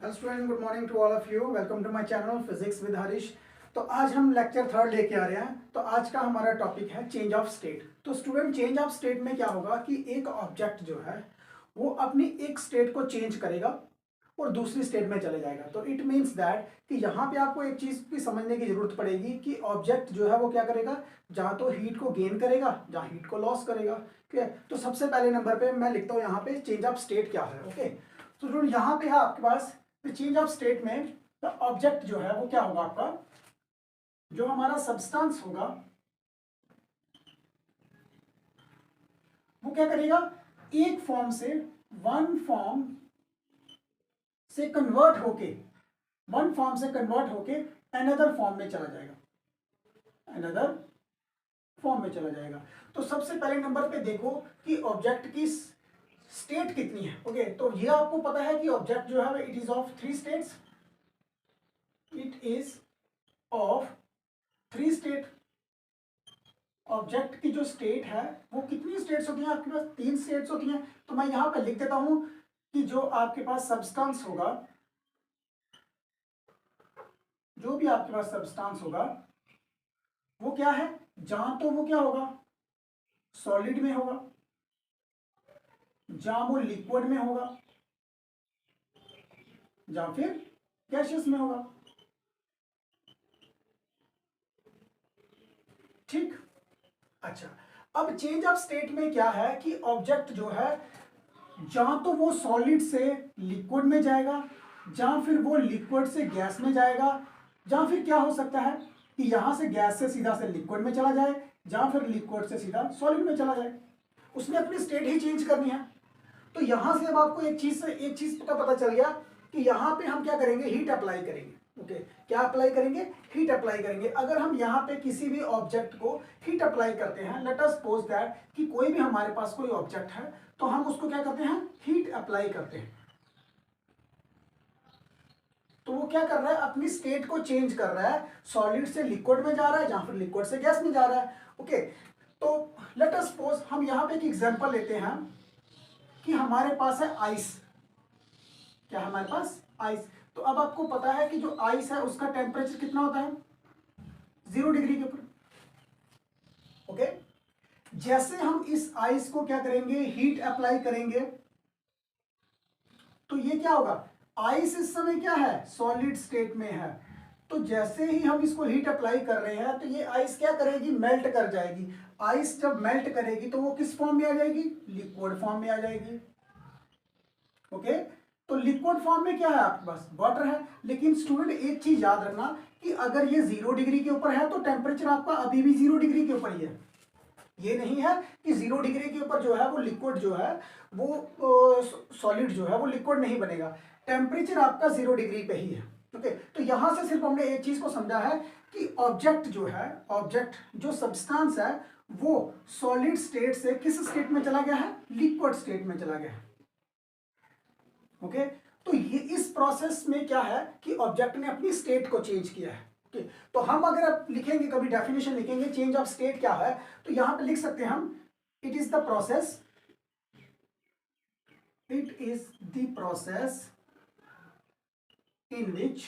Hello student, good morning to all of you. Welcome to my channel physics with Harish. तो आज हम lecture third लेके आ रहे हैं। तो आज का हमारा टॉपिक है चेंज ऑफ स्टेट। तो स्टूडेंट, चेंज ऑफ स्टेट में क्या होगा कि एक ऑब्जेक्ट जो है वो अपनी एक स्टेट को चेंज करेगा और दूसरी स्टेट में चले जाएगा। तो इट मीन्स दैट कि यहाँ पे आपको एक चीज की समझने की जरूरत पड़ेगी कि ऑब्जेक्ट जो है वो क्या करेगा, जहाँ तो हीट को गेन करेगा, जहाँ हीट को लॉस करेगा। ठीक है, तो सबसे पहले नंबर पे मैं लिखता हूँ यहाँ पे चेंज ऑफ स्टेट क्या है। ओके, तो स्टूडेंट यहाँ पे है आपके पास चेंज ऑफ स्टेट में द ऑब्जेक्ट जो है वो क्या होगा, आपका जो हमारा सब्सटेंस होगा वो क्या करेगा, एक फॉर्म से वन फॉर्म से कन्वर्ट होके अनदर फॉर्म में चला जाएगा। तो सबसे पहले नंबर पे देखो कि ऑब्जेक्ट की स्टेट कितनी है। ओके, तो ये आपको पता है कि ऑब्जेक्ट जो है it is of three states. Object की जो स्टेट है वो कितनी स्टेट्स होती हैं आपके पास, तीन स्टेट्स होती हैं। तो मैं यहां पर लिख देता हूं कि जो आपके पास सब्सटेंस होगा, जो भी आपके पास सब्सटेंस होगा वो क्या है, जहां तो वो क्या होगा, सॉलिड में होगा, जहां वो लिक्विड में होगा, या फिर गैसियस में होगा। ठीक, अच्छा। अब चेंज ऑफ स्टेट में क्या है कि ऑब्जेक्ट जो है जहां तो वो सॉलिड से लिक्विड में जाएगा, जहां फिर वो लिक्विड से गैस में जाएगा, जहां फिर क्या हो सकता है कि यहां से गैस से सीधा से लिक्विड में चला जाए, जहां फिर लिक्विड से सीधा सॉलिड में चला जाए। उसने अपनी स्टेट ही चेंज करनी है। तो यहां से अब आपको एक चीज का पता चल गया कि यहां पे हम क्या करेंगे, हीट अप्लाई करेंगे। ओके, क्या अप्लाई करेंगे, हीट अप्लाई करेंगे। अगर हम यहाँ पे किसी भी ऑब्जेक्ट को हीट अप्लाई करते हैं, लेट अस सपोज दैट कि कोई भी हमारे पास कोई ऑब्जेक्ट है, तो हम उसको क्या करते हैं, हीट अप्लाई करते हैं। तो वो क्या कर रहा है, अपनी स्टेट को चेंज कर रहा है, सॉलिड से लिक्विड में जा रहा है, जहां फिर लिक्विड से गैस में जा रहा है। ओके, तो लेट अस सपोज हम यहाँ पे एक एग्जांपल लेते हैं कि हमारे पास है आइस। क्या है हमारे पास, आइस। तो अब आपको पता है कि जो आइस है उसका टेम्परेचर कितना होता है, 0 डिग्री के ऊपर। ओके, जैसे हम इस आइस को क्या करेंगे, हीट अप्लाई करेंगे, तो ये क्या होगा, आइस इस समय क्या है, सॉलिड स्टेट में है। तो जैसे ही हम इसको हीट अप्लाई कर रहे हैं तो ये आइस क्या करेगी, मेल्ट कर जाएगी। आइस जब मेल्ट करेगी तो वो किस फॉर्म में आ जाएगी, लिक्विड फॉर्म में आ जाएगी। ओके, तो लिक्विड फॉर्म में क्या है आपके पास, वाटर है। लेकिन स्टूडेंट एक चीज याद रखना कि अगर ये 0 डिग्री के ऊपर है तो टेम्परेचर आपका अभी भी 0 डिग्री के ऊपर ही है। ये नहीं है कि 0 डिग्री के ऊपर जो है वो लिक्विड जो है वो सॉलिड जो है वो लिक्विड नहीं बनेगा। टेम्परेचर आपका 0 डिग्री पे ही है। ओके, तो यहां से सिर्फ हमने एक चीज को समझा है कि ऑब्जेक्ट जो है, ऑब्जेक्ट जो सब्सटेंस है वो सॉलिड स्टेट से किस स्टेट में चला गया है, लिक्विड स्टेट में चला गया है। ओके, तो ये इस प्रोसेस में क्या है कि ऑब्जेक्ट ने अपनी स्टेट को चेंज किया है। ओके, तो हम अगर आप लिखेंगे, कभी डेफिनेशन लिखेंगे चेंज ऑफ स्टेट क्या है, तो यहां पे लिख सकते हैं हम, it is the process in which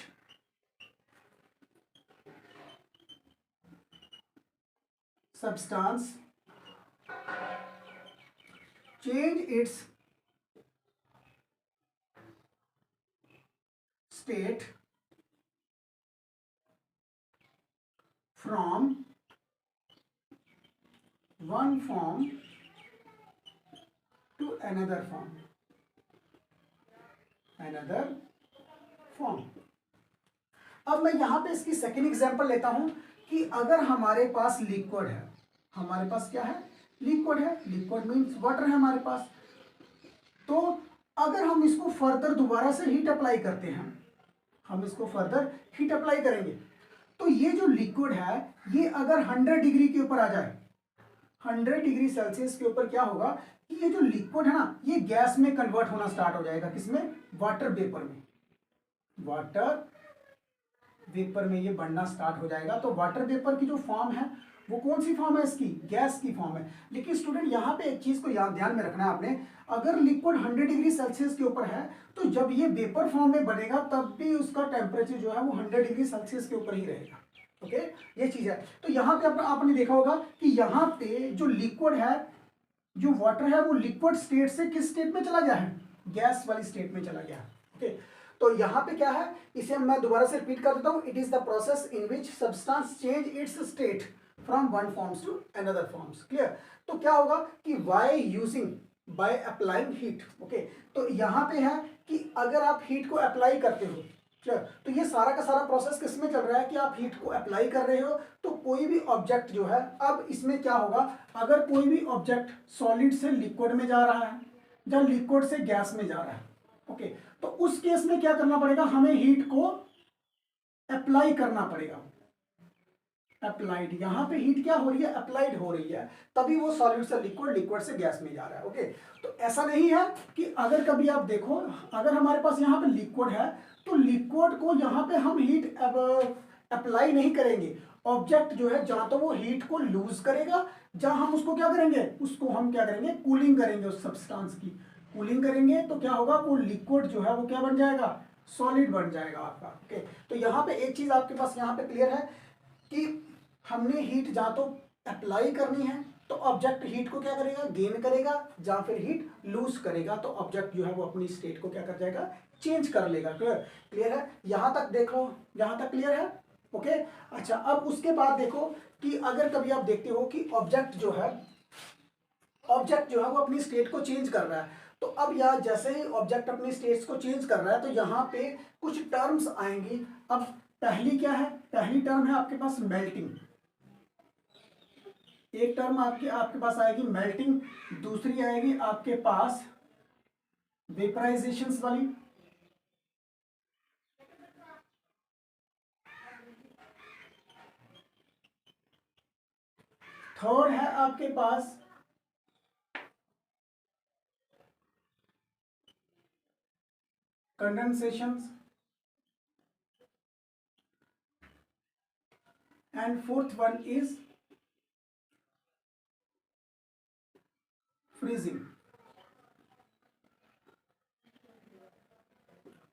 substance change its state from one form to another form। अब मैं यहां पे इसकी सेकेंड एग्जांपल लेता हूं कि अगर हमारे पास लिक्विड है, हमारे पास क्या है, लिक्विड है, लिक्विड मीन्स वाटर है हमारे पास। तो अगर हम इसको फर्दर दोबारा से हीट अप्लाई करते हैं, हम इसको फर्दर हीट अप्लाई करेंगे, तो ये जो लिक्विड है ये अगर 100 डिग्री के ऊपर आ जाए, 100 डिग्री सेल्सियस के ऊपर क्या होगा कि ये जो लिक्विड है ना ये गैस में कन्वर्ट होना स्टार्ट हो जाएगा। किसमें, वाटर वेपर में। वाटर वेपर में ये बढ़ना स्टार्ट हो जाएगा। तो वाटर वेपर की जो फॉर्म है वो कौन सी फॉर्म है इसकी, गैस की फॉर्म है। लेकिन स्टूडेंट यहाँ पे एक चीज को ध्यान में रखना है आपने, अगर लिक्विड 100 डिग्री सेल्सियस के ऊपर है तो जब ये वेपर फॉर्म में बनेगा तब भी उसका टेम्परेचर जो है वो 100 डिग्री सेल्सियस के ऊपर ही रहेगा। ओके, ये चीज है। तो यहाँ पे आपने देखा होगा कि यहाँ पे जो लिक्विड है, जो वाटर है, वो लिक्विड स्टेट से किस स्टेट में चला गया है, गैस वाली स्टेट में चला गया है। ओके, तो यहाँ पे क्या है, इसे मैं दोबारा से रिपीट कर देता हूँ, it is the process in which substance change its state from one forms to another forms. Clear. तो क्या होगा कि why using by applying heat. Okay, तो यहाँ पे है कि अगर आप हीट को अप्लाई करते हो, तो ये सारा का सारा प्रोसेस किस में चल रहा है कि आप हीट को अप्लाई कर रहे हो, तो कोई भी ऑब्जेक्ट जो है, अब इसमें क्या होगा, अगर कोई भी ऑब्जेक्ट सॉलिड से लिक्विड में जा रहा है या लिक्विड से गैस में जा रहा है, ओके, तो उस केस में क्या करना पड़ेगा, हमें हीट को अप्लाई करना पड़ेगा। अप्लाइड, यहां पे हीट क्या हो रही है, अप्लाइड हो रही है, तभी वो सॉलिड से लिक्विड, लिक्विड से गैस में जा रहा है। ओके, तो ऐसा नहीं है कि अगर कभी आप देखो, अगर हमारे पास यहाँ पे लिक्विड है तो लिक्विड को यहाँ पे हम हीट अप्लाई नहीं करेंगे। ऑब्जेक्ट जो है जहां तो वो हीट को लूज करेगा, जहां हम उसको क्या करेंगे, उसको हम क्या करेंगे, कूलिंग करेंगे, उस सब्सटेंस की कूलिंग करेंगे, तो क्या होगा, वो लिक्विड जो है वो क्या बन जाएगा, सॉलिड बन जाएगा आपका। ओके, तो यहाँ पे एक चीज आपके पास यहाँ पे क्लियर है कि हमने हीट जहां तो अप्लाई करनी है तो ऑब्जेक्ट हीट को क्या करेगा, गेन करेगा, जहां फिर हीट लूज करेगा तो ऑब्जेक्ट जो है वो अपनी स्टेट को क्या कर जाएगा, चेंज कर लेगा। क्लियर है, यहां तक देखो, यहां तक क्लियर है। ओके, अच्छा, अब उसके बाद देखो कि अगर कभी आप देखते हो कि ऑब्जेक्ट जो है वो अपनी स्टेट को चेंज कर रहा है, तो अब यार जैसे ही ऑब्जेक्ट अपनी स्टेट्स को चेंज कर रहा है तो यहाँ पे कुछ टर्म्स आएंगी। अब पहली क्या है, पहली टर्म है आपके पास मेल्टिंग, एक टर्म आपके पास आएगी मेल्टिंग, दूसरी आएगी आपके पास वेपराइजेशन वाली, थर्ड है आपके पास condensation, and fourth one is freezing.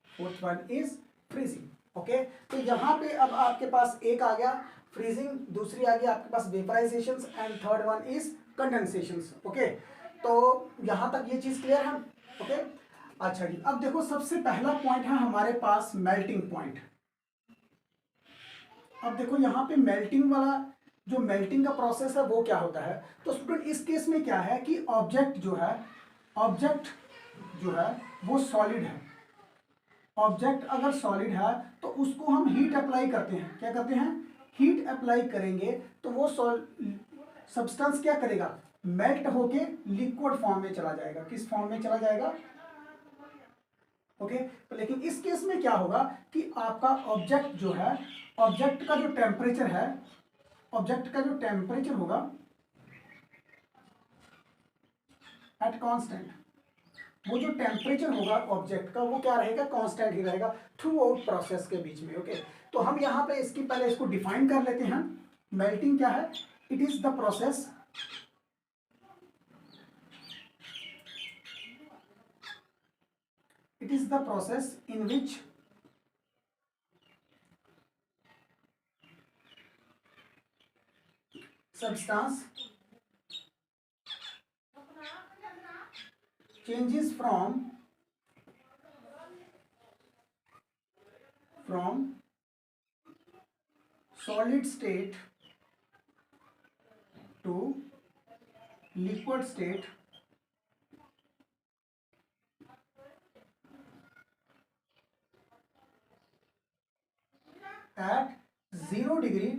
Fourth one is freezing. Okay, तो यहां पे अब आपके पास एक आ गया फ्रीजिंग, दूसरी आ गई आपके पास vaporization, and third one is condensation. Okay, तो यहां तक ये चीज क्लियर है। ओके, अच्छा जी, अब देखो सबसे पहला पॉइंट है हमारे पास मेल्टिंग पॉइंट। अब देखो यहाँ पे मेल्टिंग वाला, जो मेल्टिंग का प्रोसेस है वो क्या होता है, तो स्टूडेंट इस केस में क्या है कि ऑब्जेक्ट जो है वो सॉलिड है। ऑब्जेक्ट अगर सॉलिड है तो उसको हम हीट अप्लाई करते हैं, क्या करते हैं, हीट अप्लाई करेंगे, तो वो सब्सटेंस क्या करेगा, मेल्ट होके लिक्विड फॉर्म में चला जाएगा। किस फॉर्म में चला जाएगा, ओके, तो लेकिन इस केस में क्या होगा कि आपका ऑब्जेक्ट जो है, ऑब्जेक्ट का जो टेम्परेचर है, ऑब्जेक्ट का जो टेम्परेचर होगा एट कांस्टेंट, वो जो टेम्परेचर होगा ऑब्जेक्ट का वो क्या रहेगा, कांस्टेंट ही रहेगा थ्रू आउट प्रोसेस के बीच में। ओके, तो हम यहाँ पे इसकी पहले इसको डिफाइन कर लेते हैं। मेल्टिंग क्या है, it is the process in which substance changes from solid state to liquid state at 0 degree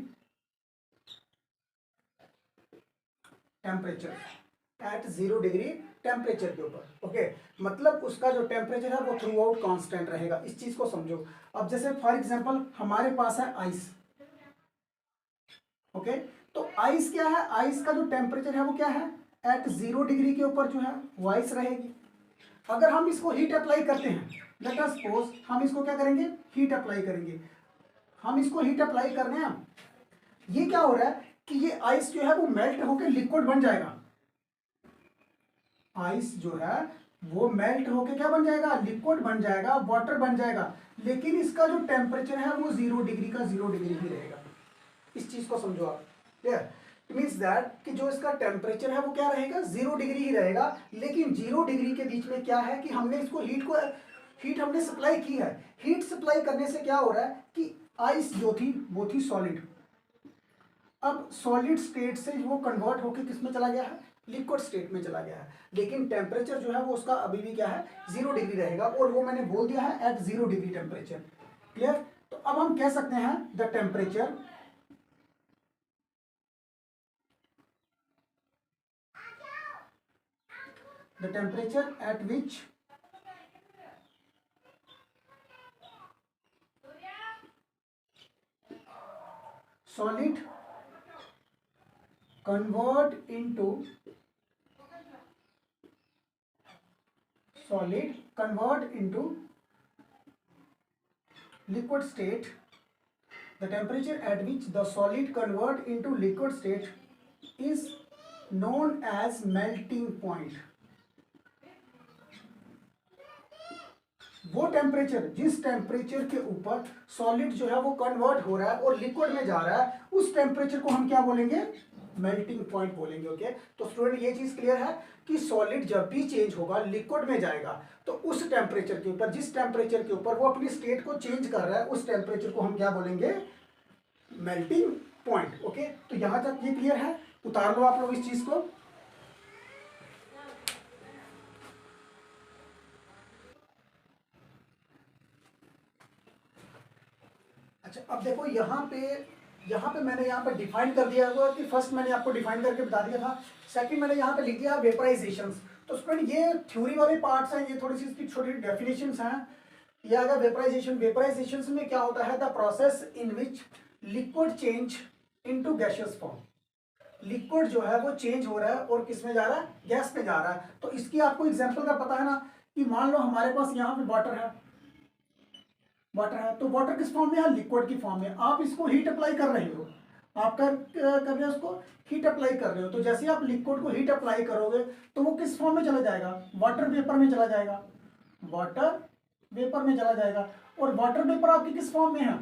temperature, at 0 degree temperature के ऊपर। ओके, मतलब उसका जो टेम्परेचर है वो थ्रू आउट कॉन्स्टेंट रहेगा। इस चीज को समझो। अब जैसे फॉर एग्जांपल हमारे पास है आइस। ओके, तो आइस क्या है, आइस का जो टेम्परेचर है वो क्या है, एट 0 डिग्री के ऊपर जो है वो आइस रहेगी। अगर हम इसको हीट अप्लाई करते हैं, लेट अस सपोज हम इसको क्या करेंगे, हीट अप्लाई करेंगे, हम इसको हीट अप्लाई कर रहे हैं, ये क्या हो रहा है कि ये आइस जो है वो मेल्ट होकर लिक्विड बन जाएगा। आइस जो है वो मेल्ट होके क्या बन जाएगा, लिक्विड बन जाएगा, वाटर बन जाएगा, लेकिन इसका जो टेम्परेचर है वो 0 डिग्री का 0 डिग्री ही रहेगा। इस चीज को समझो आप, क्लियर। इट मीन्स दैट कि जो इसका टेम्परेचर है वो क्या रहेगा, 0 डिग्री ही रहेगा, लेकिन 0 डिग्री के बीच में क्या है कि हमने इसको हीट हमने सप्लाई की है। हीट सप्लाई करने से क्या हो रहा है कि आइस जो थी वो थी सॉलिड। अब सॉलिड स्टेट से वो कन्वर्ट होकर किस में चला गया है, लिक्विड स्टेट में चला गया है, लेकिन टेम्परेचर जो है वो उसका अभी भी क्या है, 0 डिग्री रहेगा, और वो मैंने बोल दिया है एट 0 डिग्री टेम्परेचर, क्लियर। तो अब हम कह सकते हैं the temperature at which solid convert into liquid state, the temperature at which the solid convert into liquid state is known as melting point। वो टेम्परेचर, जिस टेम्परेचर के ऊपर सॉलिड जो है वो कन्वर्ट हो रहा है और लिक्विड में जा रहा है, उस टेम्परेचर को हम क्या बोलेंगे, मेल्टिंग पॉइंट बोलेंगे। ओके, तो स्टूडेंट ये चीज क्लियर है कि सॉलिड जब भी चेंज होगा, लिक्विड में जाएगा, तो उस टेम्परेचर के ऊपर, जिस टेम्परेचर के ऊपर वो अपनी स्टेट को चेंज कर रहा है, उस टेम्परेचर को हम क्या बोलेंगे, मेल्टिंग पॉइंट। ओके, तो यहां तक ये क्लियर है, उतार लो आप लोग इस चीज को। अच्छा, अब देखो यहाँ पे मैंने यहाँ पे डिफाइन कर दिया हुआ कि फर्स्ट मैंने आपको डिफाइन करके बता दिया था, सेकंड मैंने यहाँ पे लिख दिया वेपराइजेशन। तो स्टूडेंट ये थ्योरी वाले पार्ट्स हैं, ये थोड़ी सी इसकी छोटी डेफिनेशंस हैं। ये अगर वेपराइजेशन में क्या होता है, the process in which liquid change into gaseous form. Liquid जो है वो चेंज हो रहा है और किस में जा रहा है, गैस में जा रहा है। तो इसकी आपको एग्जाम्पल का पता है ना, कि मान लो हमारे पास यहाँ पे वाटर है, तो वाटर किस फॉर्म में है, लिक्विड की फॉर्म में। आप इसको हीट अप्लाई कर रहे हो, आप कर रहे हो उसको हीट अप्लाई कर रहे हो, तो जैसे आप लिक्विड को हीट अप्लाई करोगे तो वो किस फॉर्म में चला जाएगा, वाटर वेपर में चला जाएगा, वाटर वेपर में चला जाएगा। और वाटर वेपर आपकी किस फॉर्म में है,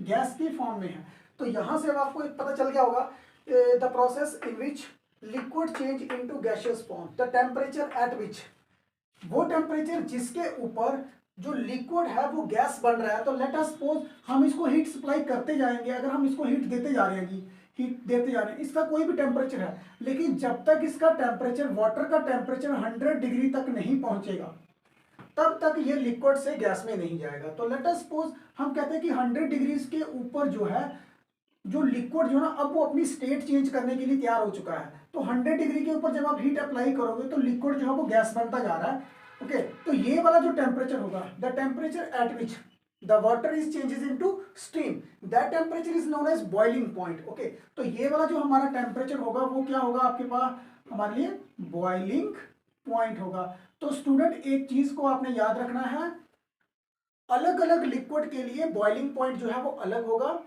गैस की फॉर्म में है। तो यहां से अब आपको एक पता चल गया होगा, the process in which liquid change into gaseous form, the temperature at विच, वो टेम्परेचर जिसके ऊपर जो लिक्विड है वो गैस बन रहा है। तो लेट अस सपोज हम इसको हीट सप्लाई करते जाएंगे, अगर हम इसको हीट देते जा रहे हैं, हीट देते जा रहे हैं, इसका कोई भी टेम्परेचर है, लेकिन जब तक इसका टेम्परेचर, वाटर का टेम्परेचर 100 डिग्री तक नहीं पहुंचेगा, तब तक ये लिक्विड से गैस में नहीं जाएगा। तो लेट अस सपोज हम कहते हैं कि 100 डिग्री के ऊपर जो है, जो लिक्विड जो ना अब वो अपनी स्टेट चेंज करने के लिए तैयार हो चुका है। तो 100 डिग्री के ऊपर जब आप हीट अप्लाई करोगे तो लिक्विड जो है वो गैस बनता जा रहा है। ओके, तो ये वाला जो टेम्परेचर होगा, the temperature at which the water is changes into steam, that temperature is known as boiling point. Okay, तो ये वाला जो हमारा टेम्परेचर होगा वो क्या होगा आपके पास, हमारे लिए बॉइलिंग पॉइंट होगा। तो स्टूडेंट एक चीज को आपने याद रखना है, अलग अलग लिक्विड के लिए बॉइलिंग पॉइंट जो है वो अलग होगा।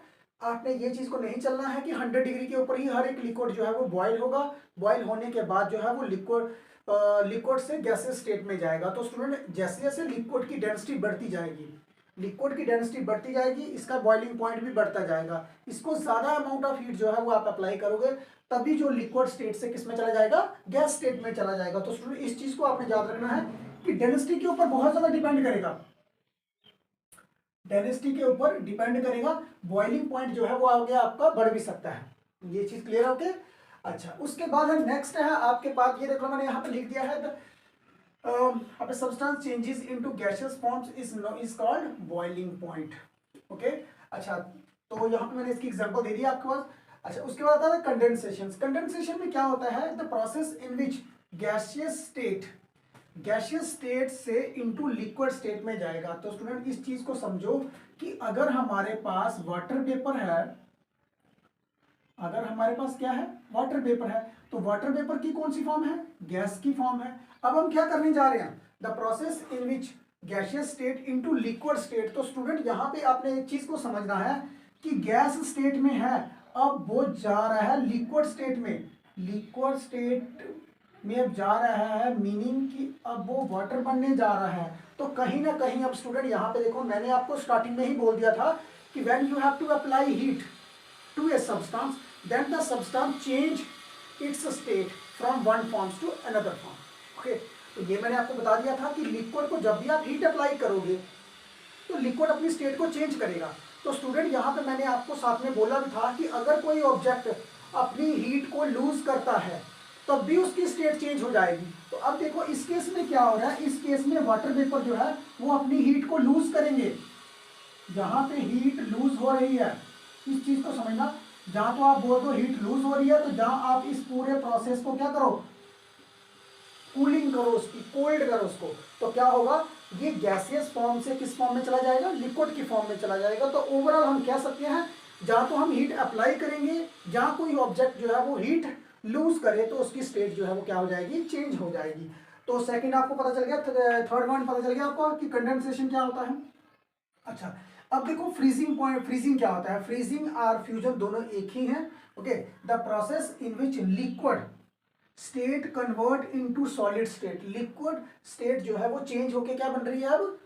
आपने ये चीज को नहीं चलना है कि 100 डिग्री के ऊपर ही हर एक लिक्विड जो है वो बॉयल होगा, बॉयल होने के बाद जो है वो लिक्विड से गैसेस स्टेट में जाएगा। तो स्टूडेंट जैसे जैसे लिक्विड की डेंसिटी बढ़ती जाएगी, इसका बॉइलिंग पॉइंट भी बढ़ता जाएगा। इसको ज्यादा अमाउंट ऑफ हीट जो है वो आप अप्लाई करोगे, तभी जो लिक्विड स्टेट से किस में चला जाएगा, गैस स्टेट में चला जाएगा। तो स्टूडेंट इस चीज को आपने याद रखना है कि डेंसिटी के ऊपर बहुत ज्यादा डिपेंड करेगा, बॉइलिंग पॉइंट जो है वो आगे आपका बढ़ भी सकता है। ये चीज क्लियर है। ओके, अच्छा, उसके बाद है नेक्स्ट है आपके पास, ये देख लो मैंने यहाँ पे लिख दिया है, substance changes into gaseous forms is called boiling point. Okay, अच्छा, तो यहाँ पे मैंने इसकी एग्जांपल दे दी आपके पास। अच्छा, उसके बाद आता है कंडेंसेशन में क्या होता है, the process in which gaseous state से इनटू लिक्विड स्टेट में जाएगा। तो स्टूडेंट इस चीज को समझो कि अगर हमारे पास वाटर वेपर है, तो वाटर वेपर की कौन सी फॉर्म है, गैस की फॉर्म है। अब हम क्या करने जा रहे हैं, the process in which gaseous state into liquid state. तो स्टूडेंट यहाँ पे आपने एक चीज को समझना है कि गैस स्टेट में है, अब वो जा रहा है लिक्विड स्टेट में, लिक्विड स्टेट में अब जा रहा है, मीनिंग कि अब वो वाटर बनने जा रहा है। तो कहीं ना कहीं अब स्टूडेंट यहाँ पे देखो, मैंने आपको स्टार्टिंग में ही बोल दिया था कि when you have to apply heat to a substance then the substance change its state from one forms to another form. Okay, तो ये मैंने आपको बता दिया था कि लिक्विड को जब भी आप हीट अप्लाई करोगे तो लिक्विड अपनी स्टेट को चेंज करेगा। तो स्टूडेंट यहाँ पे मैंने आपको साथ में बोला भी था कि अगर कोई ऑब्जेक्ट अपनी हीट को लूज करता है तब भी उसकी स्टेट चेंज हो जाएगी। तो अब देखो इस केस में क्या हो रहा है, इस केस में वाटर वेपर जो है वो अपनी हीट को लूज करेंगे। जहां पे हीट लूज हो रही है, इस चीज को समझना, जहां तो आप बोल दो हीट लूज हो रही है, तो जहां आप इस पूरे प्रोसेस को क्या करो, कूलिंग करो, उसकी कोल्ड करो उसको, तो क्या होगा, ये गैसियस फॉर्म से किस फॉर्म में चला जाएगा, लिक्विड की फॉर्म में चला जाएगा। तो ओवरऑल हम कह सकते हैं जहां तो हम हीट अप्लाई करेंगे, जहां कोई ऑब्जेक्ट जो है वो हीट लूज करे तो उसकी स्टेट जो है वो क्या हो जाएगी, चेंज हो जाएगी। तो सेकंड आपको पता चल गया, थर्ड वन पता चल गया आपको कि कंडेंसेशन क्या होता है। अच्छा, अब देखो फ्रीजिंग पॉइंट, फ्रीजिंग क्या होता है, फ्रीजिंग और फ्यूजन दोनों एक ही हैं। Okay, the process in which liquid state convert into solid state, liquid state जो है वो चेंज होके क्या बन रही है, अब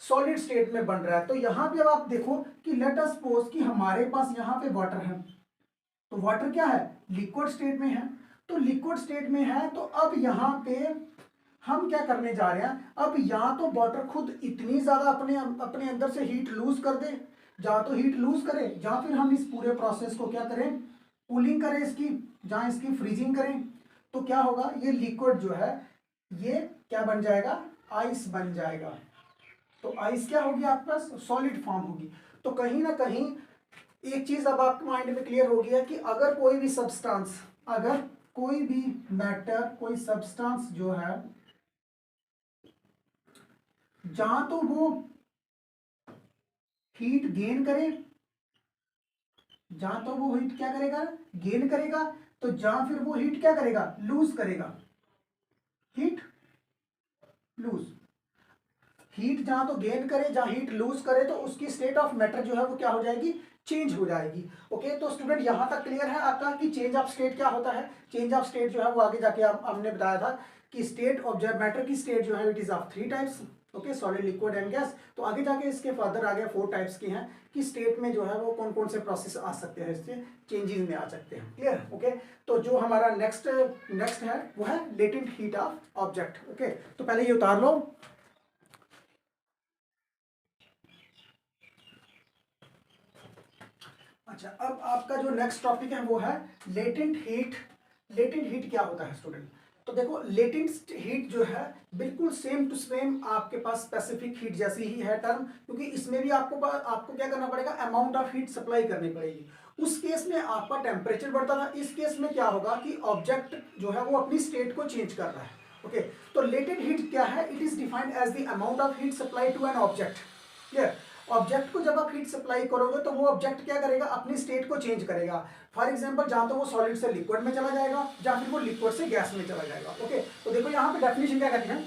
सॉलिड स्टेट में बन रहा है। तो यहां पे अब आप देखो कि लेट अस सपोज कि हमारे पास यहाँ पे वाटर है, तो वाटर क्या है, लिक्विड स्टेट में है। तो लिक्विड स्टेट में है, तो अब यहाँ पे हम क्या करने जा रहे हैं, अब या तो वाटर खुद इतनी ज्यादा अपने अपने अंदर से हीट लूज कर दे, या तो हीट लूज करे, या फिर हम इस पूरे प्रोसेस को क्या करें, कूलिंग करें इसकी, जहां इसकी फ्रीजिंग करें। तो क्या होगा, ये लिक्विड जो है ये क्या बन जाएगा, आइस बन जाएगा। तो आइस क्या होगी आपके पास, सॉलिड फॉर्म होगी। तो कहीं ना कहीं एक चीज अब आपके माइंड में क्लियर हो गया कि अगर कोई भी सब्सटेंस, अगर कोई भी मैटर, कोई सब्सटेंस जो है, जहां तो वो हीट गेन करे, जहां तो वो हीट क्या करेगा, गेन करेगा, तो जहां फिर वो हीट क्या करेगा, लूज करेगा, हीट लूज, हीट जहां तो गेन करे, जहां हीट लूज करे, तो उसकी स्टेट ऑफ मैटर जो है वो क्या हो जाएगी, चेंज हो जाएगी। ओके, तो स्टूडेंट यहां तक क्लियर है आपका कि चेंज ऑफ स्टेट क्या होता है। चेंज ऑफ स्टेट जो है वो आगे जाके हमने बताया था कि स्टेट ऑफ मैटर की स्टेट जो है it is of 3 types. Okay, solid, liquid and gas. तो आगे जाके इसके फर्दर आगे 4 टाइप्स की हैं कि स्टेट में जो है वो कौन कौन से प्रोसेस आ सकते हैं, इससे चेंजेस में आ सकते हैं। क्लियर। ओके, तो जो हमारा नेक्स्ट है वो है latent heat of object. Okay, तो पहले ये उतार लो। अच्छा, अब आपका जो नेक्स्ट टॉपिक है वो है लेटेंट हीट। लेटेंट हीट क्या होता है स्टूडेंट, तो देखो लेटेंट हीट जो है बिल्कुल सेम टू सेम आपके पास स्पेसिफिक हीट जैसी ही है टर्म, क्योंकि इसमें भी आपको क्या करना पड़ेगा, अमाउंट ऑफ हीट सप्लाई करनी पड़ेगी। उस केस में आपका टेम्परेचर बढ़ता था, इस केस में क्या होगा कि ऑब्जेक्ट जो है वो अपनी स्टेट को चेंज कर रहा है। ओके, तो लेटेंट हीट क्या है, it is defined as the amount of heat supply to an object. Clear. Object को जब आप हीट सप्लाई करोगे तो वो ऑब्जेक्ट क्या करेगा, अपनी स्टेट को चेंज करेगा। फॉर एग्जांपल जहां तो वो सॉलिड से लिक्विड में चला जाएगा, या फिर वो लिक्विड से गैस में चला जाएगा। ओके, तो देखो यहाँ पे डेफिनेशन क्या कहती है,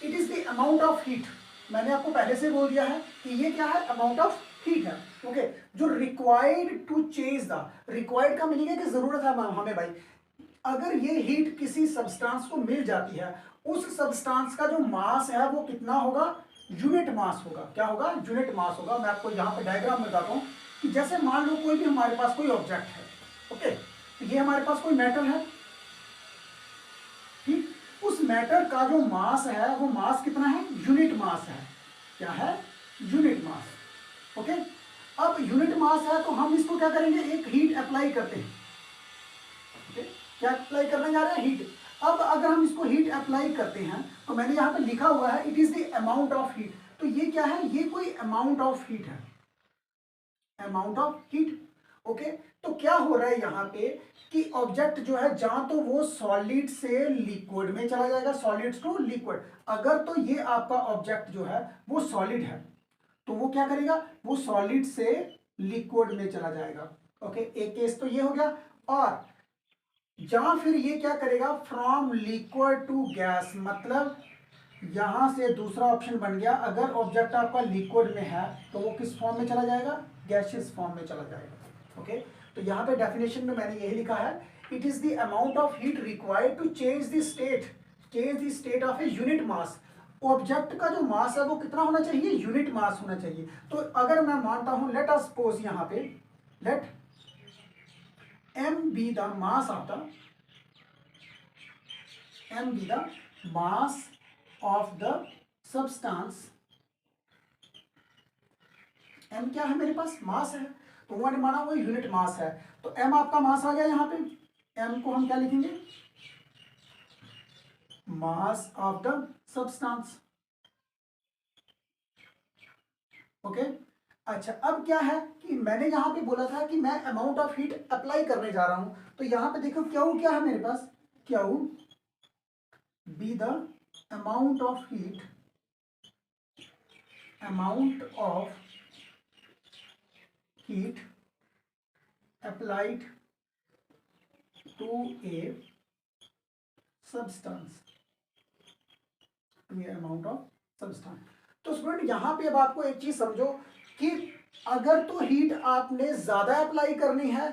it is the amount of heat. मैंने आपको पहले से बोल दिया है कि ये क्या है, अमाउंट ऑफ हीट है। ओके, जो required to change the, required का मीनिंग है कि जरूरत है हमें भाई, अगर ये हीट किसी सब्सटेंस को मिल जाती है, उस सब्सटेंस का जो मास है वो कितना होगा, यूनिट मास होगा। क्या होगा, यूनिट मास होगा। मैं आपको यहाँ पे डायग्राम में बताता हूँ कि जैसे मान लो कोई भी हमारे पास कोई ऑब्जेक्ट है। ओके, तो ये हमारे पास कोई मेटल है, ठीक, उस मेटल का जो मास है वो मास कितना है, यूनिट मास है। क्या है, यूनिट मास। ओके, अब यूनिट मास है तो हम इसको क्या करेंगे, एक हीट अप्लाई करते हैं। ओके, क्या अप्लाई करने जा रहे हैं, हीट। अब अगर हम इसको हीट अप्लाई करते हैं तो मैंने यहाँ पे लिखा हुआ है it is the amount of heat. तो ये क्या है, ये कोई अमाउंट ऑफ हीट है, अमाउंट ऑफ हीट। ओके, तो क्या हो रहा है यहाँ पे कि ऑब्जेक्ट जो है जहां तो वो सॉलिड से लिक्विड में चला जाएगा, सॉलिड टू लिक्विड। अगर तो ये आपका ऑब्जेक्ट जो है वो सॉलिड है तो वो क्या करेगा, वो सॉलिड से लिक्विड में चला जाएगा। ओके, एक केस तो ये हो गया। और जहां फिर ये क्या करेगा, फ्रॉम लिक्विड टू गैस, मतलब यहां से दूसरा ऑप्शन बन गया, अगर ऑब्जेक्ट आपका लिक्विड में है तो वो किस फॉर्म में चला जाएगा, गैसियस फॉर्म में चला जाएगा। ओके, तो यहाँ पे डेफिनेशन में मैंने यही लिखा है, it is the amount of heat required to change the state of a unit mass. Object का जो मास है वो कितना होना चाहिए, यूनिट मास होना चाहिए। तो अगर मैं मानता हूं, लेट अस सपोज यहाँ पे late m be the mass of the substance। m क्या है मेरे पास, मास है, तो मैंने माना वो यूनिट मास है, तो m आपका मास आ गया। यहाँ पे m को हम क्या लिखेंगे, mass of the substance. Okay अच्छा, अब क्या है कि मैंने यहाँ पे बोला था कि मैं अमाउंट ऑफ हीट अप्लाई करने जा रहा हूं, तो यहाँ पे देखो क्यू क्या है मेरे पास, Q be the amount of heat applied to a substance, amount of substance। तो स्टूडेंट यहाँ पे अब आपको एक चीज समझो कि अगर तो हीट आपने ज्यादा अप्लाई करनी है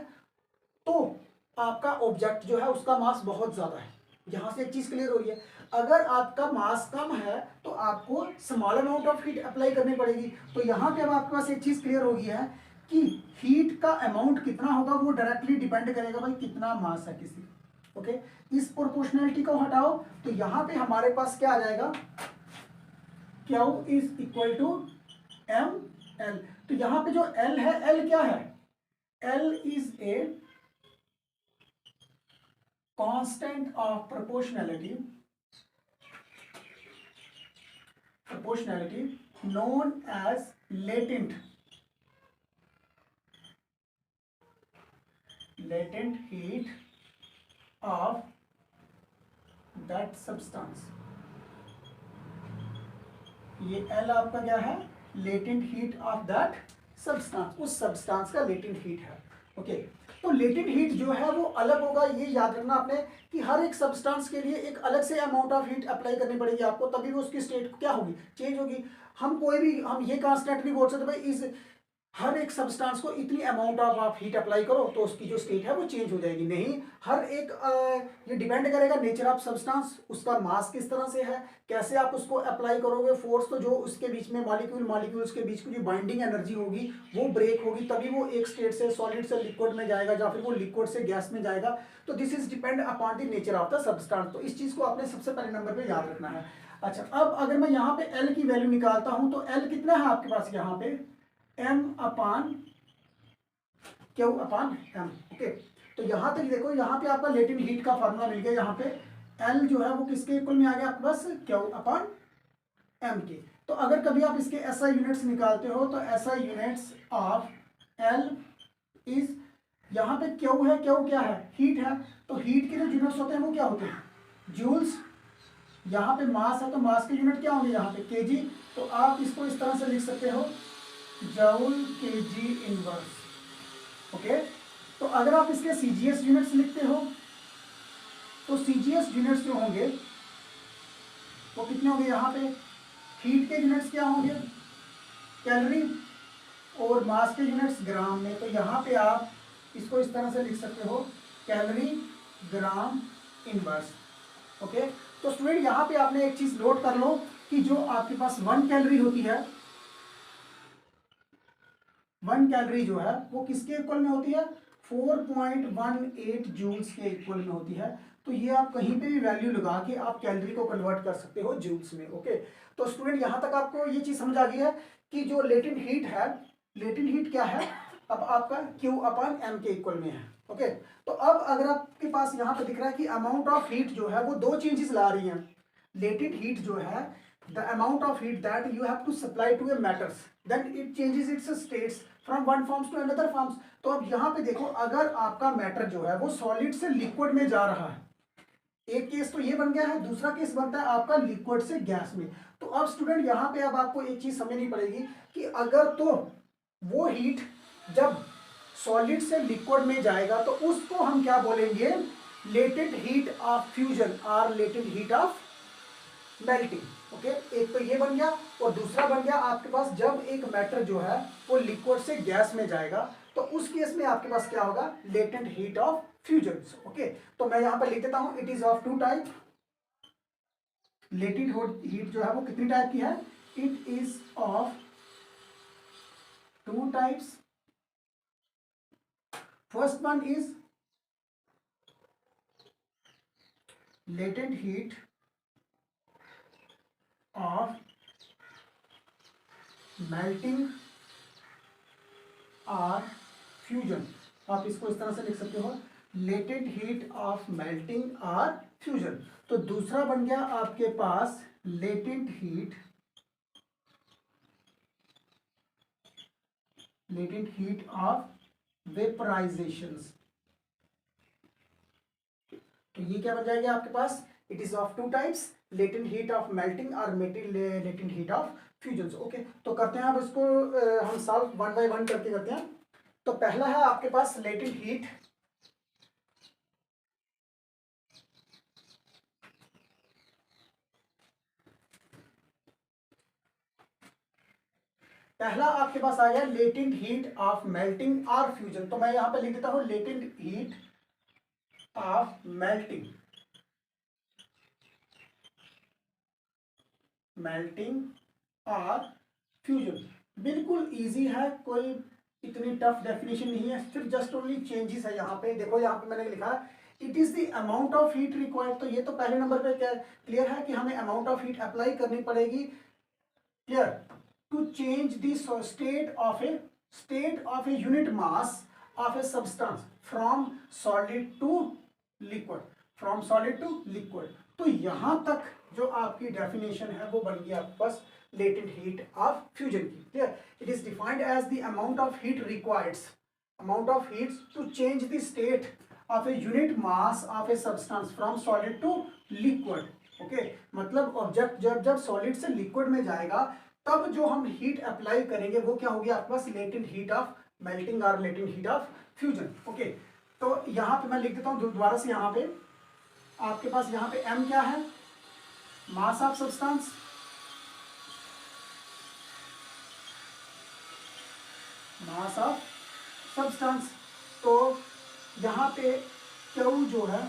तो आपका ऑब्जेक्ट जो है उसका मास बहुत ज्यादा है। यहां से एक चीज क्लियर हो रही है, अगर आपका मास कम है तो आपको small amount of heat apply करनी पड़ेगी। तो यहाँ पे अब आपके पास एक चीज क्लियर हो गई है कि हीट का अमाउंट कितना होगा वो डायरेक्टली डिपेंड करेगा भाई कितना मास है किसी। ओके, इस प्रोपोर्शनैलिटी को हटाओ तो यहाँ पे हमारे पास क्या आ जाएगा, Q is equal to M L. तो यहाँ पे जो L है, L क्या है, L is a constant of proportionality known as latent heat of that substance। ये L आपका क्या है, latent heat of that substance, उस सब्सटेंस का लेटेंट हीट है। ओके, तो लेटेंट हीट जो है वो अलग होगा, ये याद रखना आपने कि हर एक सब्सटेंस के लिए एक अलग से अमाउंट ऑफ हीट अप्लाई करनी पड़ेगी आपको, तभी वो उसकी स्टेट क्या होगी, चेंज होगी। हम ये कांस्टेंट नहीं बोल सकते भाई इस हर एक सब्सटेंस को इतनी अमाउंट ऑफ हीट अप्लाई करो तो उसकी जो स्टेट है वो चेंज हो जाएगी, नहीं। हर एक ये डिपेंड करेगा नेचर ऑफ सब्सटेंस, उसका मास किस तरह से है, कैसे आप उसको अप्लाई करोगे फोर्स, तो जो उसके बीच में मॉलिक्यूल्स के बीच की जो बाइंडिंग एनर्जी होगी वो ब्रेक होगी, तभी वो एक स्टेट से सॉलिड से लिक्विड में जाएगा या फिर वो लिक्विड से गैस में जाएगा। तो this is depend upon the nature of the substance. तो इस चीज को आपने सबसे पहले नंबर पे याद रखना है। अच्छा, अब अगर मैं यहाँ पे एल की वैल्यू निकालता हूं तो एल कितना है आपके पास, यहाँ पे m अपान Q अपान m। ओके, तो यहां तक देखो, यहाँ पे आपका लेटेंट हीट का फार्मूला मिल गया, यहाँ पे L जो है वो किसके इक्वल में आ गया आपके पास, Q अपान m के। तो अगर कभी आप इसके SI यूनिट्स निकालते हो तो SI units of L is, यहाँ पे Q है, Q क्या है, हीट है, तो हीट के जो यूनिट्स होते हैं वो क्या होते हैं, जूल्स। यहाँ पे मास है तो मास के यूनिट क्या होंगे यहाँ पे, केजी। तो आप इसको इस तरह से लिख सकते हो, जूल केजी इनवर्स। ओके, तो अगर आप इसके सीजीएस यूनिट्स लिखते हो तो सीजीएस यूनिट्स जो होंगे वो कितने होंगे, यहाँ पे हीट के यूनिट्स क्या होंगे, कैलोरी, और मास के यूनिट्स ग्राम में। तो यहाँ पे आप इसको इस तरह से लिख सकते हो, कैलोरी ग्राम इनवर्स। ओके, तो स्टूडेंट यहाँ पे आपने एक चीज नोट कर लो कि जो आपके पास 1 कैलोरी होती है, 1 कैलोरी जो है वो किसके इक्वल में होती है, 4.18 जूल्स के इक्वल में होती है। तो ये आप कहीं पे भी वैल्यू लगा के आप कैलोरी को कन्वर्ट कर सकते हो जूल्स में। ओके, तो स्टूडेंट यहाँ तक आपको ये चीज समझ आ गई है कि जो लेटेंट हीट है, लेटेंट हीट क्या है, अब आपका Q अपान m के इक्वल में है। ओके, तो अब अगर आपके पास यहाँ पे दिख रहा है कि अमाउंट ऑफ हीट जो है वो दो चेंजेस ला रही है। लेटेंट हीट जो है, the amount of heat that you have to supply to a matters, then it changes its states from one forms to another forms. तो अब यहाँ पे देखो, अगर आपका मैटर जो है वो सॉलिड से लिक्विड में जा रहा है, एक केस तो ये बन गया है, दूसरा केस बनता है आपका लिक्विड से गैस में। तो अब स्टूडेंट यहाँ पे अब आपको एक चीज समझनी पड़ेगी कि अगर तो वो हीट जब सॉलिड से लिक्विड में जाएगा तो उसको हम क्या बोलेंगे, लेटेंट हीट ऑफ फ्यूजन और latent heat of melting. Okay, एक तो ये बन गया, और दूसरा बन गया आपके पास जब एक मैटर जो है वो लिक्विड से गैस में जाएगा तो उस केस में आपके पास क्या होगा, latent heat of fusion. Okay, तो मैं यहां पर लिख देता हूं, it is of two type. Latent heat जो है वो कितनी टाइप की है, it is of two types. First one is latent heat of melting or fusion। आप इसको इस तरह से लिख सकते हो, latent heat of melting or fusion। तो दूसरा बन गया आपके पास latent heat of vaporizations। तो ये क्या बन जाएगा आपके पास, it is of two types, latent heat of melting और latent heat of fusion. Okay, तो करते हैं अब इसको हम सॉल्व वन बाय वन करके करते हैं। तो पहला है आपके पास लेटेंट हीट, पहला आपके पास आ गया लेटेंट हीट ऑफ मेल्टिंग और फ्यूजन। तो मैं यहां पे लिख देता हूं लेटेंट हीट ऑफ मेल्टिंग और फ्यूजन। बिल्कुल इजी है, कोई इतनी टफ डेफिनेशन नहीं है, सिर्फ जस्ट ओनली चेंजेस है। यहाँ पे देखो, यहाँ पे मैंने लिखा it is the amount of heat required. तो ये तो पहले नंबर पे क्या क्लियर है कि हमें अमाउंट ऑफ हीट अप्लाई करनी पड़ेगी, clear, to change the state of a unit mass of a substance from solid to liquid. तो यहां तक जो आपकी डेफिनेशन है वो बन गई आपके पास लेटेंट हीट ऑफ फ्यूजन की, clear. It is defined as the amount of heat required, amount of heat to change the state of a unit mass of a substance from solid to liquid. Okay, मतलब object जब solid से liquid में जाएगा तब जो हम heat apply करेंगे वो क्या होगी आपके पास, लेटेंट हीट ऑफ मेल्टिंग और latent heat of fusion. Okay, तो यहां पे मैं लिख देता हूं दोबारा से, यहां पे आपके पास यहां पे m क्या है, मास ऑफ सब्सटेंस, तो यहां पे Q जो है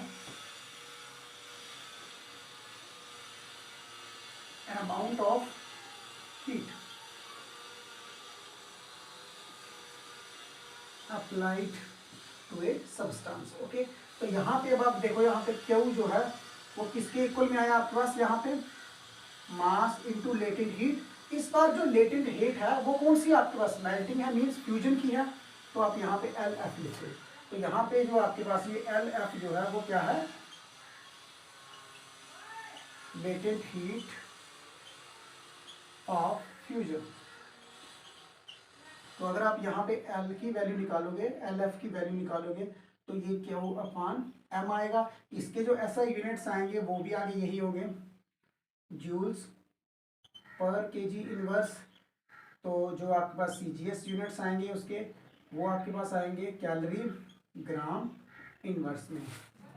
amount of heat applied to a substance. Okay, तो यहां पे अब आप देखो, यहां पे Q जो है वो किसके इक्वल में आया आपके पास, यहाँ पे मास इनटू लेटेंट हीट। इस बार जो लेटेंट हीट है वो कौन सी आपके पास, मेल्टिंग है, मींस फ्यूजन की है, तो आप यहाँ पे LF लिखते। तो यहाँ पे जो आपके पास ये LF जो है वो क्या है, लेटेंट हीट ऑफ फ्यूजन। तो अगर आप यहाँ पे L की वैल्यू निकालोगे, LF की वैल्यू निकालोगे, तो ये Q अपॉन M आएगा। इसके जो SI यूनिट्स आएंगे वो भी आगे यही होंगे, जूल्स पर केजी इनवर्स। तो जो आपके पास CGS यूनिट्स आएंगे उसके, वो आपके पास आएंगे कैलोरी ग्राम इनवर्स में।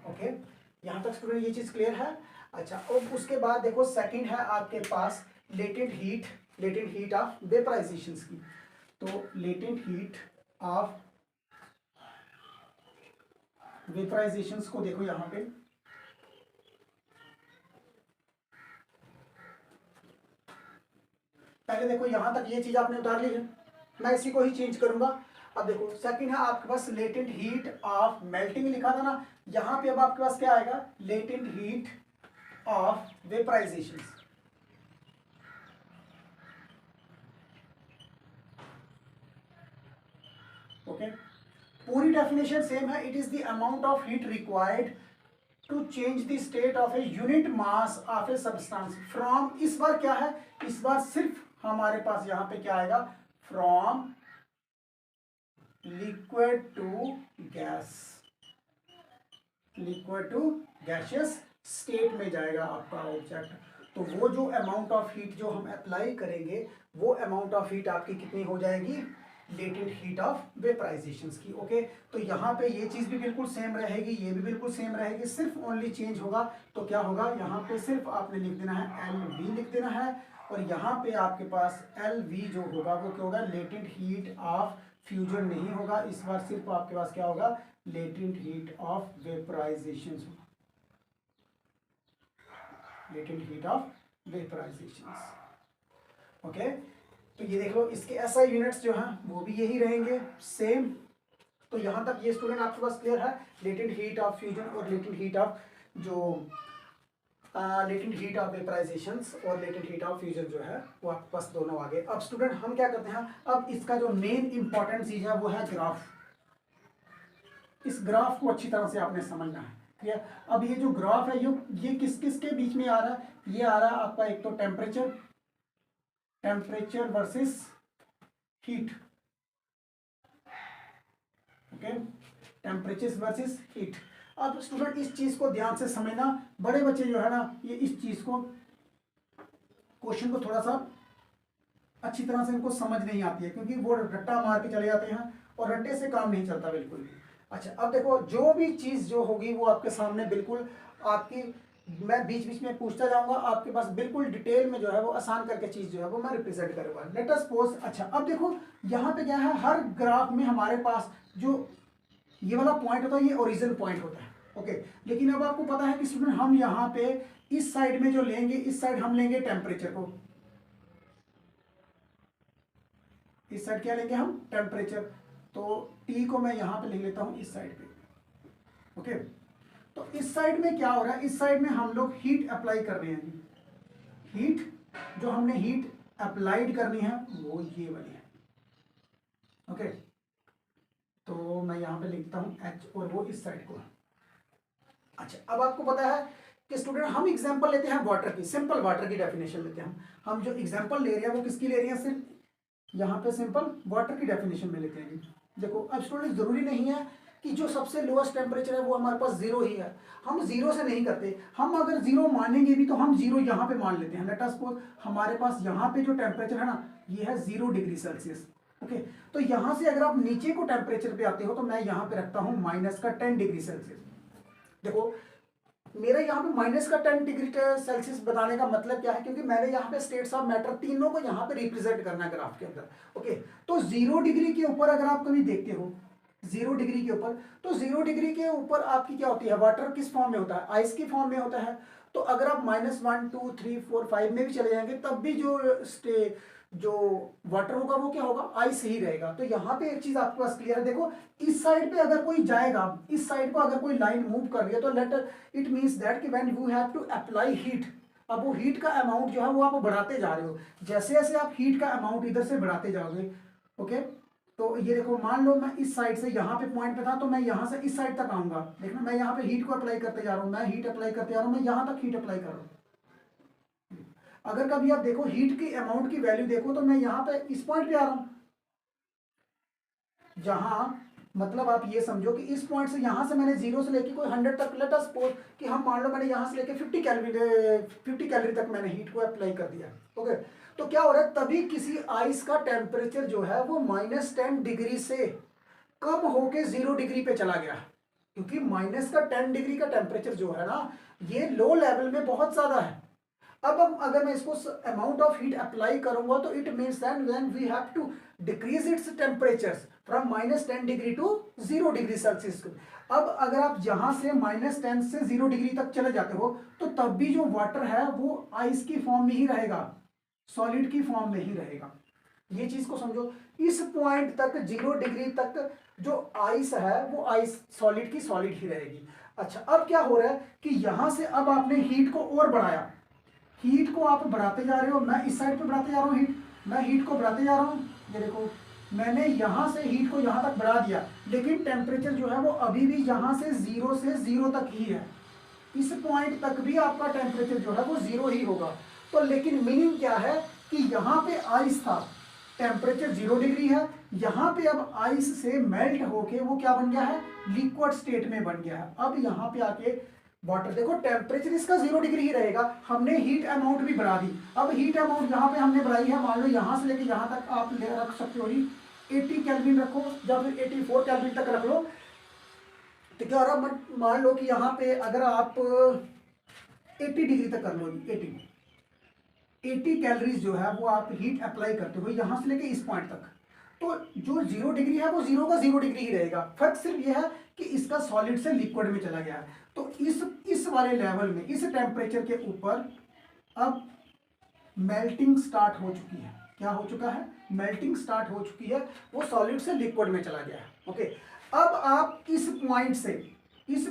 ओके, यहाँ तक स्टूडेंट ये चीज़ क्लियर है। अच्छा, अब उसके बाद देखो सेकंड है आपके पास लेटेंट हीट ऑफ वेपराइजेशंस की। तो लेटेंट हीट ऑफ वेपराइजेशंस को देखो, यहाँ पे पहले देखो यहां तक ये चीज आपने उतार ली है, मैं इसी को ही चेंज करूंगा। अब देखो सेकंड है आपके पास लेटेंट हीट ऑफ मेल्टिंग लिखा था ना, यहां पे अब आपके पास क्या आएगा, latent heat of vaporization. Okay, पूरी डेफिनेशन सेम है, it is the amount of heat required to change the state of a unit mass of a substance from, इस बार क्या है, इस बार सिर्फ हमारे पास यहां पे क्या आएगा, from liquid to gaseous state में जाएगा आपका ऑब्जेक्ट। तो वो जो अमाउंट ऑफ हीट जो हम अप्लाई करेंगे वो अमाउंट ऑफ हीट आपकी कितनी हो जाएगी, लेटेंट हीट ऑफ वेपराइजेशंस की। ओके, तो यहाँ पे ये चीज़ भी बिल्कुल सेम रहेगी, ये भी बिल्कुल सेम रहेगी, सिर्फ ओनली चेंज होगा। तो क्या होगा, यहाँ पे सिर्फ आपने लिख देना है LV लिख देना है, और यहाँ पे आपके पास LV जो होगा वो क्या होगा, लेटेंट हीट ऑफ फ्यूजन नहीं होगा, इस बार सिर्फ आपके पास क्या होगा, लेटेंट हीट ऑफ वेपराइजेशन होगा, latent heat of vaporization. Okay, तो ये देख लो इसके एसआई यूनिट्स जो हैं वो भी यही रहेंगे सेम। तो यहां तक ये स्टूडेंट आपके पास क्लियर है, लेटेंट हीट ऑफ फ्यूजन और लेटेंट हीट ऑफ जो लेटेंट हीट ऑफ वेपराइजेशन और लेटेंट हीट ऑफ फ्यूजन जो है वो आपके पास दोनों आ गए। अब स्टूडेंट हम क्या करते हैं, अब इसका जो मेन इंपॉर्टेंट चीज है वो है ग्राफ। इस ग्राफ को अच्छी तरह से आपने समझना है, ठीक है। अब ये जो ग्राफ है ये किस किस के बीच में आ रहा है, ये आ रहा है आपका एक तो temperature versus heat, okay, temperature versus heat. अब स्टूडेंट इस चीज को ध्यान से समझना, बड़े बच्चे जो है ना ये इस चीज को क्वेश्चन को थोड़ा सा अच्छी तरह से इनको समझ नहीं आती है, क्योंकि वो रट्टा मार के चले जाते हैं और रट्टे से काम नहीं चलता बिल्कुल भी। अच्छा, अब देखो जो भी चीज जो होगी वो आपके सामने बिल्कुल आपकी, मैं बीच बीच में पूछता जाऊंगा, आपके पास बिल्कुल डिटेल में जो है वो आसान करके चीज जो है वो मैं रिप्रेजेंट करूंगा। लेट अस सपोज, अच्छा अब देखो यहाँ पे क्या है, हर ग्राफ में हमारे पास जो ये वाला पॉइंट होता है ये ओरिजिन पॉइंट होता है, ओके। लेकिन अब आपको पता है कि स्टूडेंट हम यहाँ पे इस साइड में जो लेंगे, इस साइड हम लेंगे टेम्परेचर को, इस साइड क्या लेंगे हम, टेम्परेचर। तो टी को मैं यहाँ पे लिख लेता हूँ इस साइड पे, ओके। तो इस साइड में क्या हो रहा है, इस साइड में हम लोग हीट अप्लाई कर रहे हैं, हीट जो हमने हीट अप्लाइड करनी है वो ये वाली है, ओके। तो मैं यहाँ पे लिखता हूँ H और वो इस साइड को। अच्छा, अब आपको पता है कि स्टूडेंट हम एग्जांपल लेते हैं वाटर की, सिंपल वाटर की डेफिनेशन लेते हैं हम जो एग्जांपल ले रहे हैं वो किसकी ले रहे हैं, सिर्फ यहाँ पे सिंपल वाटर की डेफिनेशन में लेते हैं। देखो अब स्टूडेंट जरूरी नहीं है कि जो सबसे लोएस्ट टेम्परेचर है वो हमारे पास जीरो ही है, हम जीरो से नहीं करते, हम अगर जीरो मानेंगे भी तो हम जीरो यहाँ पे मान लेते हैं। लेट अस सपोज हमारे पास यहाँ पे जो टेम्परेचर है ना ये है 0 डिग्री सेल्सियस, ओके। तो यहाँ से अगर आप नीचे को टेम्परेचर पे आते हो तो मैं यहाँ पे रखता हूँ -10 डिग्री सेल्सियस। देखो मेरा यहाँ पे -10 डिग्री सेल्सियस बताने का मतलब क्या है, क्योंकि मैंने यहाँ पे स्टेट्स ऑफ मैटर तीनों को यहाँ पे रिप्रेजेंट करना है ग्राफ के अंदर, ओके। तो 0 डिग्री के ऊपर अगर आप कभी देखते हो 0 डिग्री के ऊपर, तो 0 डिग्री के ऊपर आपकी क्या होती है, वाटर किस फॉर्म में होता है, आइस की फॉर्म में होता है। तो अगर आप -1 2 3 4 5 में भी चले जाएंगे तब भी जो वाटर होगा वो क्या होगा, आइस ही रहेगा। तो यहाँ पे एक चीज आपके पास क्लियर है, देखो इस साइड पे अगर कोई जाएगा, इस साइड पर अगर कोई लाइन मूव कर रही है तो लेट इट मींस दैट कि when you have to apply heat, अब वो हीट का अमाउंट जो है वो आप बढ़ाते जा रहे हो, जैसे जैसे आप हीट का अमाउंट इधर से बढ़ाते जाओगे, ओके। तो ये देखो मान लो मैं इस साइड से यहाँ पे पॉइंट पे था, तो मैं यहाँ से इस साइड तक आऊंगा, देखना मैं यहाँ पे हीट को अप्लाई करते जा रहा हूँ, मैं हीट अप्लाई करते जा रहा हूँ, मैं यहाँ तक हीट अप्लाई कर रहा हूँ। अगर कभी आप देखो हीट की अमाउंट की वैल्यू देखो तो मैं यहाँ पे इस पॉइंट पे आ रहा हूँ, जहां मतलब आप ये समझो कि इस पॉइंट से यहां से मैंने 0 से लेके कोई 100 तक, लेट अस सपोज कि हम मान लो मैंने यहां से लेके 50 कैलोरी तक मैंने हीट को अप्लाई कर दिया, ओके। तो क्या हो रहा है, तभी किसी आइस का टेम्परेचर जो है वो -10 डिग्री से कम होके 0 डिग्री पे चला गया, क्योंकि -10 डिग्री का टेम्परेचर जो है ना ये लो लेवल में बहुत ज्यादा है। अब अगर मैं इसको अमाउंट ऑफ हीट अप्लाई करूंगा तो it means that when we have to decrease its temperatures from -10 degree to 0 degree Celsius. अब अगर आप यहां से -10 से 0 डिग्री तक चले जाते हो तो तब भी जो वाटर है वो आइस की फॉर्म में ही रहेगा, सॉलिड की फॉर्म में ही रहेगा। ये चीज को समझो, इस पॉइंट तक 0 डिग्री तक जो आइस है वो आइस सॉलिड की सॉलिड ही रहेगी। अच्छा, अब क्या हो रहा है कि यहां से अब आपने हीट को और बढ़ाया, हीट को आप बढ़ाते जा रहे हो, मैं इस साइड पे बढ़ाते जा रहा हूँ हीट, मैं हीट को बढ़ाते जा रहा हूँ, ये देखो मैंने यहाँ से हीट को यहाँ तक बढ़ा दिया, लेकिन टेम्परेचर जो है वो अभी भी यहाँ से 0 तक ही है, इस पॉइंट तक भी आपका टेम्परेचर जो है वो 0 ही होगा। तो लेकिन मीनिंग क्या है कि यहाँ पे आइस था, टेम्परेचर 0 डिग्री है, यहाँ पे अब आइस से मेल्ट होके वो क्या बन गया है, लिक्विड स्टेट में बन गया है। अब यहाँ पे आके वाटर देखो टेम्परेचर इसका 0 डिग्री ही रहेगा, हमने हीट अमाउंट भी बढ़ा दी। अब हीट अमाउंट यहाँ पे हमने बढ़ाई है, मान लो यहाँ से लेके यहाँ तक आप ले रख सकते हो, 80 केल्विन रखो या फिर 84 केल्विन तक रख लो। तो क्या हो रहा, मान लो कि यहाँ पे अगर आप 80 डिग्री तक कर लो, 80 कैलोरीज जो है वो आप हीट अप्लाई करते हो यहाँ से लेके इस पॉइंट तक, तो जो 0 डिग्री है वो 0 का 0 डिग्री ही रहेगा, फर्क सिर्फ ये है कि इसका सॉलिड से लिक्विड में चला गया है। तो इस वाले लेवल में, इस टेम्परेचर के ऊपर अब मेल्टिंग स्टार्ट हो चुकी है। क्या हो चुका है? मेल्टिंग स्टार्ट हो चुकी है, वो सॉलिड से लिक्विड में चला गया है। ओके, अब आप इस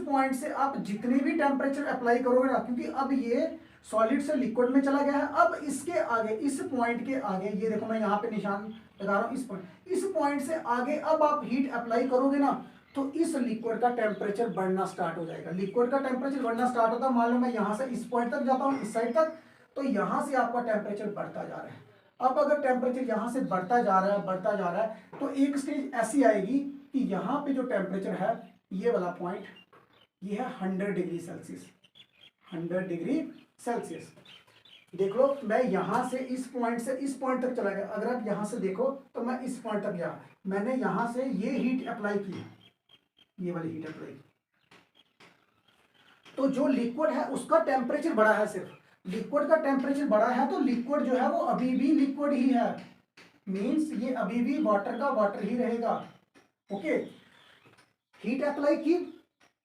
पॉइंट से आप जितने भी टेम्परेचर अप्लाई करोगे ना, क्योंकि अब ये सॉलिड से लिक्विड में चला गया है, अब इसके आगे, इस पॉइंट के आगे, ये देखो मैं यहाँ पे निशान लगा रहा हूँ, इस पॉइंट से आगे अब आप हीट अप्लाई करोगे ना, तो इस लिक्विड का टेम्परेचर बढ़ना स्टार्ट हो जाएगा। लिक्विड का टेम्परेचर बढ़ना स्टार्ट होता है, मान लो मैं यहाँ से इस पॉइंट तक जाता हूँ, इस साइड तक, तो यहाँ से आपका टेम्परेचर बढ़ता जा रहा है। अब अगर टेम्परेचर यहाँ से बढ़ता जा रहा है, तो एक स्टेज ऐसी आएगी कि यहाँ पे जो टेम्परेचर है, ये वाला पॉइंट, ये है 100 डिग्री सेल्सियस। 100 degree Celsius. देख लो, मैं यहाँ से इस पॉइंट तक चला गया। अगर आप यहाँ से देखो तो मैं इस पॉइंट तक गया, मैंने यहाँ से ये हीट अप्लाई की, ये वाली हीट अप्लाई की, तो जो लिक्विड है उसका टेम्परेचर बढ़ा है, सिर्फ लिक्विड का टेम्परेचर बढ़ा है, तो लिक्विड जो है वो अभी भी लिक्विड ही है, मींस ये अभी भी वाटर का वाटर ही रहेगा। ओके, हीट अप्लाई की,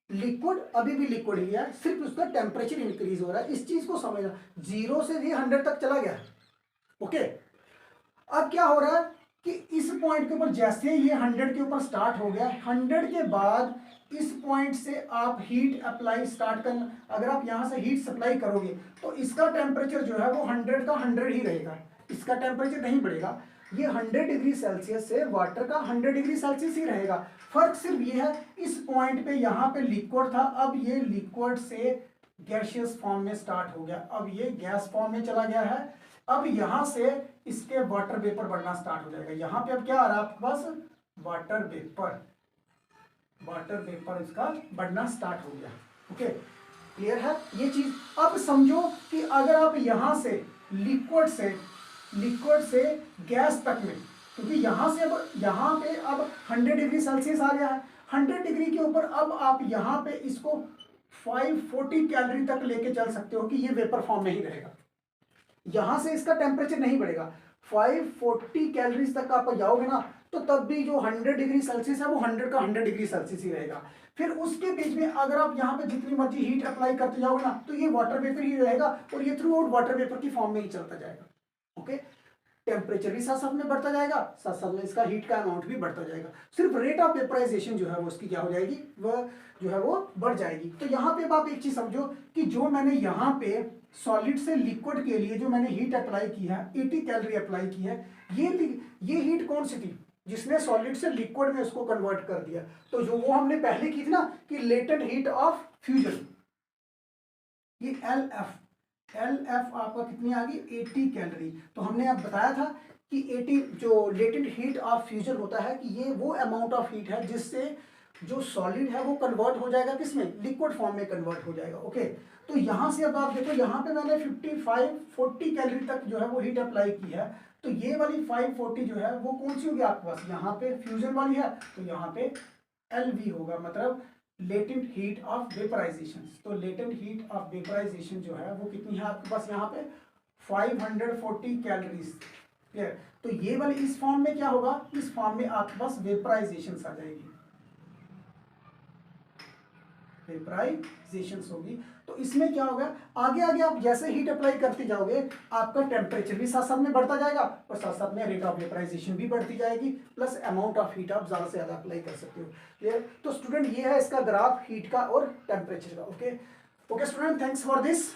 लिक्विड अभी भी लिक्विड ही है, सिर्फ उसका टेम्परेचर इंक्रीज हो रहा है। इस चीज को समझना, 0 से ये 100 तक चला गया। ओके, अब क्या हो रहा है कि इस पॉइंट के ऊपर जैसे ये 100 के ऊपर स्टार्ट हो गया, 100 के बाद इस पॉइंट से आप हीट अप्लाई स्टार्ट करना, अगर आप यहां से हीट सप्लाई करोगे तो इसका टेम्परेचर जो है वो 100 का 100 ही रहेगा, इसका टेम्परेचर नहीं बढ़ेगा। ये 100 डिग्री सेल्सियस से वाटर का 100 डिग्री सेल्सियस ही रहेगा। फर्क सिर्फ ये है, इस पॉइंट पे यहाँ पे लिक्विड था, अब ये लिक्विड से गैसियस फॉर्म में स्टार्ट हो गया, अब ये गैस फॉर्म में चला गया है। अब यहां से इसके वाटर वेपर बढ़ना स्टार्ट हो जाएगा। यहां पे अब क्या आ रहा है आपके पास? वाटर वेपर इसका बढ़ना स्टार्ट हो गया। ओके, क्लियर है ये चीज? अब समझो कि अगर आप यहां से लिक्विड से गैस तक में, क्योंकि यहां पे अब 100 डिग्री सेल्सियस आ गया है, 100 डिग्री के ऊपर अब आप यहां पे इसको 540 कैलोरी तक लेके चल सकते हो कि ये वेपर फॉर्म में ही रहेगा, यहां से इसका टेम्परेचर नहीं बढ़ेगा। 540 कैलोरीज तक आप जाओगे ना, तो तब भी जो 100 डिग्री सेल्सियस है वो 100 का 100 डिग्री सेल्सियस ही रहेगा। फिर उसके बीच में अगर आप यहाँ पे जितनी मर्जी हीट अप्लाई करते जाओगे ना, तो ये वाटर वेपर ही रहेगा और ये थ्रू आउट वाटर वेपर की फॉर्म में ही चलता जाएगा। ओके, टेम्परेचर भी साथ साथ में बढ़ता जाएगा, साथ साथ में इसका हीट का अमाउंट भी बढ़ता जाएगा। सिर्फ रेट ऑफ वेपराइजेशन जो है वो उसकी क्या हो जाएगी, वह जो है वो बढ़ जाएगी। तो यहाँ पे आप एक चीज समझो कि जो मैंने यहाँ पे सॉलिड से लिक्विड के लिए जो मैंने हीट अप्लाई की है, 80 कैलोरी अप्लाई की है, ये हीट कौन सी थी? जिसने सॉलिड से लिक्विड में उसको कन्वर्ट कर दिया। तो जो वो हमने पहले की थी ना कि लेटेंट हीट ऑफ फ्यूजन, ये एल एफ आपका कितनी आ गई? 80 कैलोरी। तो हमने अब बताया था कि 80 जो लेटेंट हीट ऑफ फ्यूजन होता है कि ये वो अमाउंट ऑफ हीट है जिससे जो सॉलिड है वो कन्वर्ट हो जाएगा, किसमें? लिक्विड फॉर्म में कन्वर्ट हो जाएगा। ओके, तो यहां से अब आप देखो, यहाँ पे मैंने 55-40 कैलोरी तक जो है वो हीट अप्लाई की है, तो ये वाली 540 जो है वो कौन सी होगी आपके पास? यहाँ पे फ्यूजन वाली है, तो यहाँ पे LV होगा, मतलब लेटेंट हीट ऑफ वेपराइजेशन। तो लेटेंट हीट ऑफ वेपराइजेशन जो है वो कितनी है आपके पास? यहाँ पे 540 कैलोरीज। क्लियर? तो ये वाली इस फॉर्म में क्या होगा? इस फॉर्म में आपके पास वेपराइजेशन आ जाएगी, वेपराइजेशन होगी। तो इसमें क्या होगा, आगे आगे आप जैसे हीट अप्लाई करते जाओगे, आपका टेम्परेचर भी साथ साथ में बढ़ता जाएगा और साथ साथ में रेट ऑफ वेपराइजेशन भी बढ़ती जाएगी, प्लस अमाउंट ऑफ हीट आप ज्यादा से ज्यादा अप्लाई कर सकते हो। क्लियर? तो स्टूडेंट ये है इसका ग्राफ हीट का और टेम्परेचर का। Okay student, thanks for this.